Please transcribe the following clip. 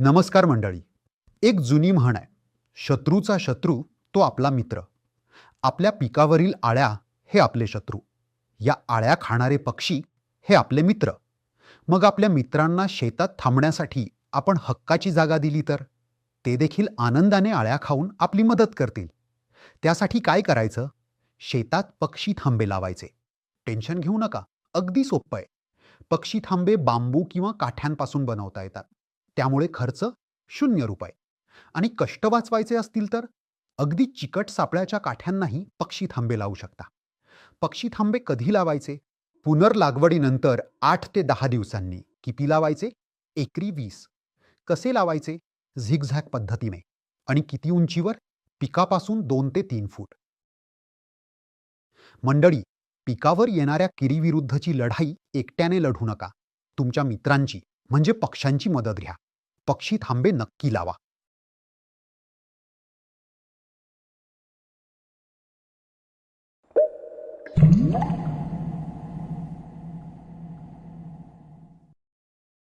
नमस्कार मंडळी. एक जुनी म्हण आहे, शत्रूचा शत्रू तो आपला मित्र. आपल्या पिकावरील आळ्या हे आपले शत्रू. या आळ्या खाणारे पक्षी हे आपले मित्र. मग आपल्या मित्रांना शेतात थांबण्यासाठी आपण हक्काची जागा दिली तर ते देखील आनंदाने आळ्या खाऊन आपली मदत करतील. त्यासाठी काय करायचं? शेतात पक्षी थांबे लावायचे. टेन्शन घेऊ नका, अगदी सोपं आहे. पक्षी थांबे बांबू किंवा काठ्यांपासून बनवता येतात. त्यामुळे खर्च ₹0. आणि कष्ट वाचवायचे असतील तर अगदी चिकट सापळ्याच्या काठ्यांनाही पक्षी थांबे लावू शकता. पक्षी थांबे कधी लावायचे? पुनर्लागवडीनंतर 8 ते 10 दिवसांनी. किती लावायचे? एकरी 20. कसे लावायचे? झिगझॅग पद्धतीने. आणि किती उंचीवर? पिकापासून 2 ते 3 फूट. मंडळी, पिकावर येणाऱ्या किडीविरुद्धची लढाई एकट्याने लढू नका. तुमच्या मित्रांची म्हणजे पक्ष्यांची मदत घ्या. पक्षी थांबे नक्की लावा.